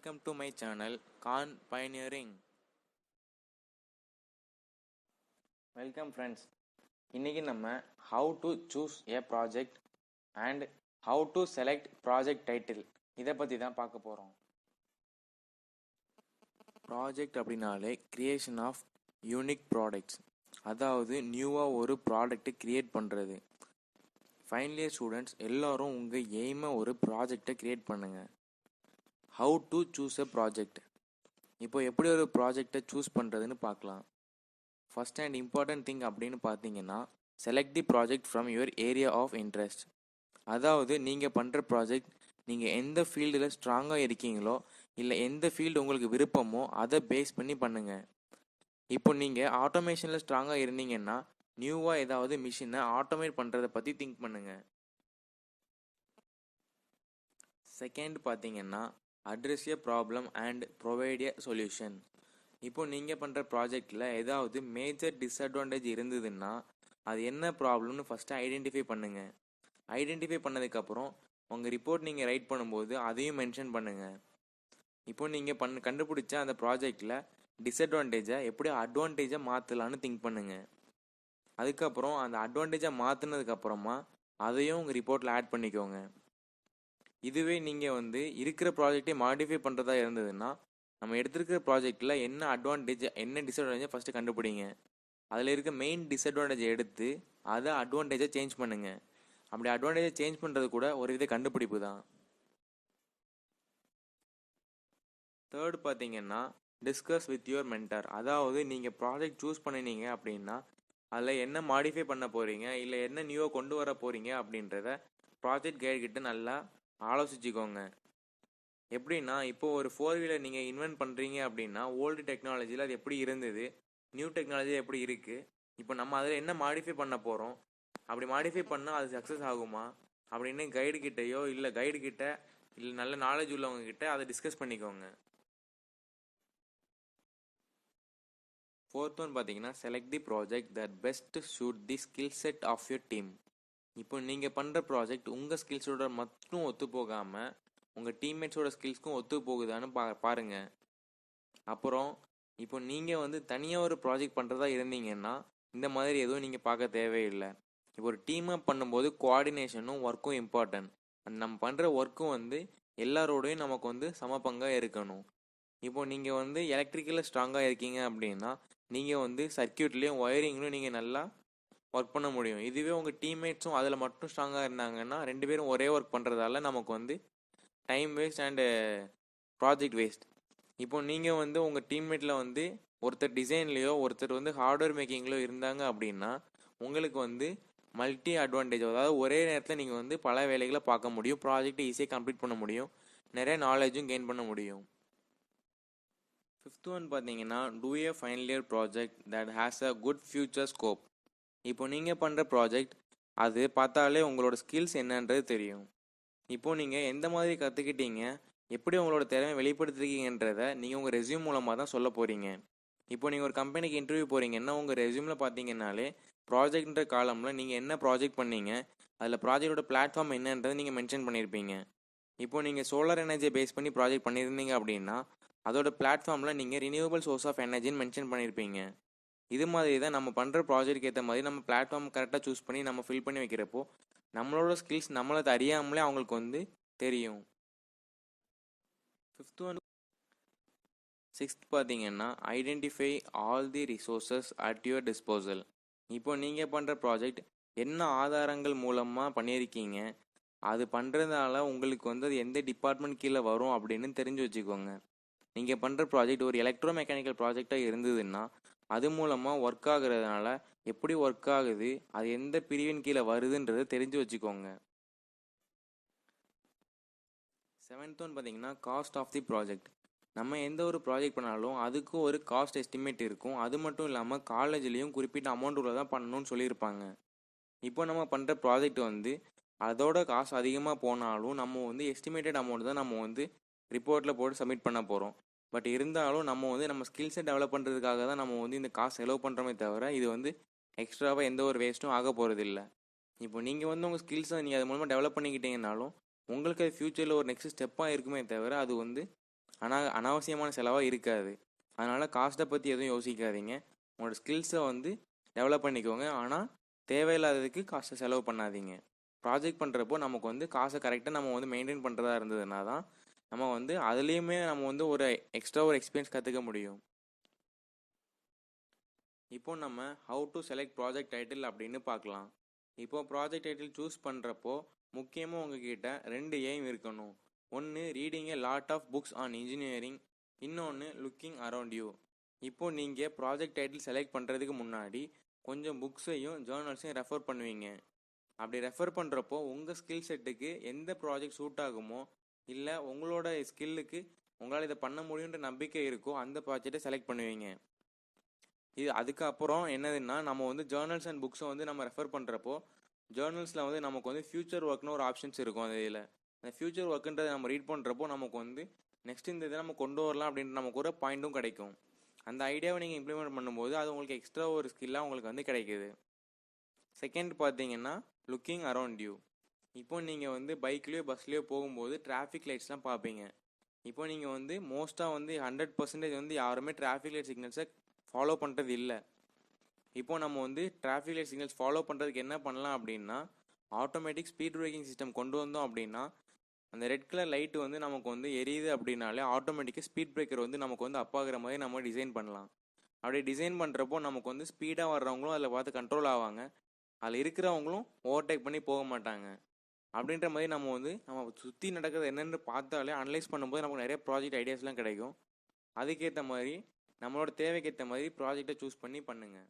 Welcome to my channel Khan Pioneering. Welcome friends. இன்னைக்கு நம்ம how to choose a project and how to select project title இதை பற்றி தான் பார்க்க போகிறோம். ப்ராஜெக்ட் அப்படின்னாலே கிரியேஷன் ஆஃப் யூனிக் ப்ராடக்ட்ஸ், அதாவது நியூவாக ஒரு ப்ராடக்ட்டை கிரியேட் பண்ணுறது. ஃபைனல் இயர் ஸ்டூடெண்ட்ஸ் எல்லோரும் உங்கள் எய்மை ஒரு ப்ராஜெக்டை கிரியேட் பண்ணுங்கள். How to choose a project. இப்போ எப்படி ஒரு ப்ராஜெக்டை சூஸ் பண்ணுறதுன்னு பார்க்கலாம். ஃபர்ஸ்ட் அண்ட் இம்பார்ட்டன்ட் திங் அப்படின்னு பார்த்தீங்கன்னா, select the project from your area of interest. அதாவது நீங்கள் பண்ணுற ப்ராஜெக்ட் நீங்கள் எந்த ஃபீல்டில் ஸ்ட்ராங்காக இருக்கீங்களோ இல்லை எந்த ஃபீல்டு உங்களுக்கு விருப்பமோ அதை பேஸ் பண்ணி பண்ணுங்கள். இப்போ நீங்கள் ஆட்டோமேஷனில் ஸ்ட்ராங்காக இருந்தீங்கன்னா நியூவாக ஏதாவது மிஷினை ஆட்டோமேட் பண்ணுறதை பற்றி திங்க் பண்ணுங்கள். செகண்ட் பார்த்தீங்கன்னா, address a problem and provide a solution. இப்போ நீங்கள் பண்ணுற ப்ராஜெக்டில் ஏதாவது மேஜர் டிஸ்அட்வான்டேஜ் இருந்ததுன்னா அது என்ன ப்ராப்ளம்னு ஃபஸ்ட்டு ஐடென்டிஃபை பண்ணுங்கள். ஐடென்டிஃபை பண்ணதுக்கப்புறம் உங்கள் ரிப்போர்ட் நீங்கள் ரைட் பண்ணும்போது அதையும் மென்ஷன் பண்ணுங்கள். இப்போ நீங்கள் கண்டுபிடிச்ச அந்த ப்ராஜெக்டில் டிஸ்அட்வான்டேஜை எப்படி அட்வான்டேஜாக மாற்றலான்னு திங்க் பண்ணுங்கள். அதுக்கப்புறம் அந்த அட்வான்டேஜாக மாற்றினதுக்கப்புறமா அதையும் உங்கள் ரிப்போர்ட்டில் ஆட் பண்ணிக்கோங்க. இதுவே நீங்கள் இருக்கிற ப்ராஜெக்டை மாடிஃபை பண்ணுறதா இருந்ததுன்னா நம்ம எடுத்துருக்கிற ப்ராஜெக்டில் என்ன அட்வான்டேஜ் என்ன டிஸ்அட்வான்டேஜை ஃபஸ்ட்டு கண்டுபிடிங்க. அதில் இருக்க மெயின் டிஸ்அட்வான்டேஜை எடுத்து அதை அட்வான்டேஜாக சேஞ்ச் பண்ணுங்கள். அப்படி அட்வான்டேஜை சேஞ்ச் பண்ணுறது கூட ஒரு வித கண்டுபிடிப்பு தான். தேர்ட் பார்த்தீங்கன்னா, டிஸ்கஸ் வித் யுவர் மென்டர். அதாவது நீங்கள் ப்ராஜெக்ட் சூஸ் பண்ணினீங்க அப்படின்னா அதில் என்ன மாடிஃபை பண்ண போகிறீங்க இல்லை என்ன நியூவாக கொண்டு வர போகிறீங்க அப்படின்றத ப்ராஜெக்ட் கைடு கிட்ட நல்லா ஆலோசிச்சுக்கோங்க. எப்படின்னா, இப்போது ஒரு 4-வீலர் நீங்கள் இன்வென்ட் பண்ணுறீங்க அப்படின்னா ஓல்டு டெக்னாலஜியில் அது எப்படி இருந்தது, நியூ டெக்னாலஜி எப்படி இருக்குது, இப்போ நம்ம அதில் என்ன மாடிஃபை பண்ண போகிறோம், அப்படி மாடிஃபை பண்ணால் அது சக்ஸஸ் ஆகுமா அப்படின்னு கைடு கிட்டேயோ இல்லை கைடு கிட்ட இல்லை நல்ல நாலேஜ் உள்ளவங்க கிட்ட அதை டிஸ்கஸ் பண்ணிக்கோங்க. ஃபோர்த் ஒன் பார்த்தீங்கன்னா, select the project that best suit the skill set of your team. இப்போ நீங்கள் பண்ணுற ப்ராஜெக்ட் உங்கள் ஸ்கில்ஸோட மட்டும் ஒத்து போகாமல் உங்கள் டீம்மேட்ஸோட ஸ்கில்ஸ்க்கும் ஒத்து போகுதான்னு பாருங்கள். அப்புறம் இப்போ நீங்கள் தனியாக ஒரு ப்ராஜெக்ட் பண்ணுறதா இருந்தீங்கன்னா இந்த மாதிரி எதுவும் நீங்கள் பார்க்க தேவையில்லை. இப்போ ஒரு டீமாக பண்ணும்போது கோஆர்டினேஷனும் ஒர்க்கும் இம்பார்ட்டன்ட். நம்ம பண்ணுற ஒர்க்கும் எல்லாரோடையும் நமக்கு சமபங்காக இருக்கணும். இப்போ நீங்கள் எலக்ட்ரிக்கலில் ஸ்ட்ராங்காக இருக்கீங்க அப்படின்னா நீங்கள் சர்க்கியூட்லேயும் ஒயரிங்லையும் நீங்கள் நல்லா ஒர்க் பண்ண முடியும். இதுவே உங்கள் டீம்மேட்ஸும் அதில் மட்டும் ஸ்ட்ராங்காக இருந்தாங்கன்னா 2 பேரும் ஒரே ஒர்க் பண்ணுறதால நமக்கு time waste and project waste. இப்போ நீங்கள் உங்கள் டீம்மேட்டில் ஒருத்தர் டிசைன்லேயோ ஒருத்தர் ஹார்ட்வேர் மேக்கிங்லேயோ இருந்தாங்க அப்படின்னா உங்களுக்கு மல்டி அட்வான்டேஜ், அதாவது ஒரே நேரத்தில் நீங்கள் பல வேலைகளை பார்க்க முடியும், ப்ராஜெக்டை ஈஸியாக கம்ப்ளீட் பண்ண முடியும், நிறைய நாலேஜும் கெயின் பண்ண முடியும். ஃபிஃப்த் ஒன் பார்த்தீங்கன்னா, to a final year project that has a good future scope. இப்போ நீங்கள் பண்ணுற ப்ராஜெக்ட் அது பார்த்தாலே உங்களோட ஸ்கில்ஸ் என்னன்றது தெரியும். இப்போது நீங்கள் எந்த மாதிரி கற்றுக்கிட்டீங்க, எப்படி உங்களோட திறமை வெளிப்படுத்திருக்கீங்கன்றதை நீங்கள் உங்கள் ரெஸ்யூம் மூலமாக தான் சொல்ல போகிறீங்க. இப்போ நீங்கள் ஒரு கம்பெனிக்கு இன்டர்வியூ போகிறீங்கன்னா உங்கள் ரெஸ்யூமில் பார்த்தீங்கன்னாலே ப்ராஜெக்ட்ன்ற காலமில் நீங்கள் என்ன ப்ராஜெக்ட் பண்ணீங்க, அதில் ப்ராஜெக்டோட பிளாட்ஃபார்ம் என்னன்றதை நீங்கள் மென்ஷன் பண்ணியிருப்பீங்க. இப்போது நீங்கள் சோலார் எனர்ஜியை பேஸ் பண்ணி ப்ராஜெக்ட் பண்ணியிருந்தீங்க அப்படின்னா அதோட பிளாட்ஃபார்மில் நீங்கள் ரினியூவபிள் சோர்ஸ் ஆஃப் எனர்ஜின்னு மென்ஷன் பண்ணியிருப்பீங்க. இது மாதிரி தான் நம்ம பண்ணுற ப்ராஜெக்ட்டுக்கு ஏற்ற மாதிரி நம்ம பிளாட்ஃபார்ம் கரெக்டாக சூஸ் பண்ணி நம்ம ஃபில் பண்ணி வைக்கிறப்போ நம்மளோட ஸ்கில்ஸ் நம்மளை அறியாமலே அவங்களுக்கு தெரியும். ஃபிஃப்த் ஒன் சிக்ஸ்த் பார்த்தீங்கன்னா, identify all the resources at your disposal. இப்போ நீங்கள் பண்ணுற ப்ராஜெக்ட் என்ன ஆதாரங்கள் மூலமாக பண்ணியிருக்கீங்க, அது பண்ணுறதுனால உங்களுக்கு அது எந்த டிபார்ட்மெண்ட் கீழே வரும் அப்படின்னு தெரிஞ்சு வச்சுக்கோங்க. நீங்கள் பண்ணுற ப்ராஜெக்ட் ஒரு எலக்ட்ரோ மெக்கானிக்கல் ப்ராஜெக்டாக இருந்ததுன்னா அது மூலமாக ஒர்க் ஆகுறதுனால எப்படி ஒர்க் ஆகுது, அது எந்த பிரிவின் கீழே வருதுன்றதை தெரிஞ்சு வச்சுக்கோங்க. செவன்த் ஒன் பார்த்தீங்கன்னா, காஸ்ட் ஆஃப் தி ப்ராஜெக்ட். நம்ம எந்த ஒரு ப்ராஜெக்ட் பண்ணாலும் அதுக்கும் ஒரு காஸ்ட் எஸ்டிமேட் இருக்கும். அது மட்டும் இல்லாமல் காலேஜ்லேயும் குறிப்பிட்ட அமௌண்ட் உள்ள தான் பண்ணணும்னு சொல்லியிருப்பாங்க. இப்போ நம்ம பண்ணுற ப்ராஜெக்ட் அதோட காசு அதிகமாக போனாலும் நம்ம எஸ்டிமேட்டட் அமௌண்ட் தான் நம்ம ரிப்போர்ட்டில் போட்டு சப்மிட் பண்ண போகிறோம். பட் இருந்தாலும் நம்ம ஸ்கில்ஸை டெவலப் பண்ணுறதுக்காக தான் நம்ம இந்த காசு செலவு பண்ணுறோமே தவிர இது எக்ஸ்ட்ராவாக எந்த ஒரு வேஸ்ட்டும் ஆக போகிறது இல்லை. இப்போ நீங்கள் உங்கள் ஸ்கில்ஸை நீங்கள் அது மூலமாக டெவலப் பண்ணிக்கிட்டீங்கனாலும் உங்களுக்கு அது ஃப்யூச்சரில் ஒரு நெக்ஸ்ட் ஸ்டெப்பாக இருக்குமே தவிர அது ஆனால் அனாவசியமான செலவாக இருக்காது. அதனால் காஸ்ட்டை பற்றி எதுவும் யோசிக்காதீங்க. உங்களோட ஸ்கில்ஸை வந்து டெவலப் பண்ணிக்கோங்க. ஆனால் தேவையில்லாததுக்கு காசை செலவு பண்ணாதீங்க. ப்ராஜெக்ட் பண்ணுறப்போ நமக்கு வந்து காசை கரெக்டாக நம்ம வந்து மெயின்டைன் பண்ணுறதா இருந்ததுனா தான் நம்ம வந்து அதுலேயுமே நம்ம வந்து ஒரு எக்ஸ்ட்ரா ஒரு எக்ஸ்பீரியன்ஸ் கற்றுக்க முடியும். இப்போ நம்ம how to select project title அப்படின்னு பார்க்கலாம். இப்போ ப்ராஜெக்ட் டைட்டில் சூஸ் பண்ணுறப்போ முக்கியமாக உங்ககிட்ட 2 எய்ம் இருக்கணும். ஒன்று reading a lot of books on engineering, இன்னொன்று லுக்கிங் அரவுண்ட் யூ. இப்போது நீங்கள் ப்ராஜெக்ட் டைட்டில் செலக்ட் பண்ணுறதுக்கு முன்னாடி கொஞ்சம் புக்ஸையும் ஜேர்னல்ஸையும் ரெஃபர் பண்ணுவீங்க. அப்படி ரெஃபர் பண்ணுறப்போ உங்கள் ஸ்கில் செட்டுக்கு எந்த ப்ராஜெக்ட் சூட் ஆகுமோ இல்லை உங்களோட ஸ்கில்லுக்கு உங்களால் இதை பண்ண முடியுன்ற நம்பிக்கை இருக்கோ அந்த ப்ராஜெக்டை செலக்ட் பண்ணுவீங்க. இது அதுக்கப்புறம் என்னதுன்னா நம்ம வந்து ஜேர்னல்ஸ் அண்ட் புக்ஸை வந்து நம்ம ரெஃபர் பண்ணுறப்போ ஜேர்னல்ஸில் வந்து நமக்கு வந்து ஃபியூச்சர் ஒர்க்னு ஒரு ஆப்ஷன்ஸ் இருக்கும். அந்த இதில் அந்த ஃபியூச்சர் ஒர்க்குன்றதை நம்ம ரீட் பண்ணுறப்போ நமக்கு வந்து நெக்ஸ்ட் இந்த இதை நம்ம கொண்டு வரலாம் அப்படின்ட்டு நமக்கு ஒரு பாயிண்ட்டும் கிடைக்கும். அந்த ஐடியாவை நீங்கள் இம்ப்ளிமெண்ட் பண்ணும்போது அது உங்களுக்கு எக்ஸ்ட்ரா ஒரு ஸ்கில்லாக உங்களுக்கு வந்து கிடைக்குது. செகண்ட் பார்த்தீங்கன்னா லுக்கிங் அரவுண்ட் யூ. இப்போ நீங்கள் வந்து பைக்லேயோ பஸ்லேயோ போகும்போது டிராஃபிக் லைட்ஸ்லாம் பார்ப்பீங்க. இப்போ நீங்கள் வந்து மோஸ்ட்டாக வந்து 100% வந்து யாருமே டிராஃபிக் லைட் சிக்னல்ஸை ஃபாலோ பண்ணுறது இல்லை. இப்போ நம்ம வந்து டிராஃபிக் லைட் சிக்னல்ஸ் ஃபாலோ பண்ணுறதுக்கு என்ன பண்ணலாம் அப்படின்னா ஆட்டோமேட்டிக் ஸ்பீட் பிரேக்கிங் சிஸ்டம் கொண்டு வந்தோம் அப்படின்னா அந்த ரெட் கலர் லைட்டு வந்து நமக்கு வந்து எரியுது அப்படின்னாலே ஆட்டோமேட்டிக்காக ஸ்பீட் பிரேக்கர் வந்து நமக்கு வந்து அப்பாகிற மாதிரி நம்ம டிசைன் பண்ணலாம். அப்படி டிசைன் பண்ணுறப்போ நமக்கு வந்து ஸ்பீடாக வர்றவங்களும் அதில் பார்த்து கண்ட்ரோல் ஆவாங்க, அதில் இருக்கிறவங்களும் ஓவர்டேக் பண்ணி போக மாட்டாங்க. அப்படின்ற மாதிரி நம்ம வந்து நம்ம சுற்றி நடக்கிறது என்னென்னு பார்த்தாலே அனலைஸ் பண்ணும்போது நமக்கு நிறைய ப்ராஜெக்ட் ஐடியாஸ்லாம் கிடைக்கும். அதுக்கேற்ற மாதிரி நம்மளோட தேவைக்கேற்ற மாதிரி ப்ராஜெக்டை சூஸ் பண்ணி பண்ணுங்கள்.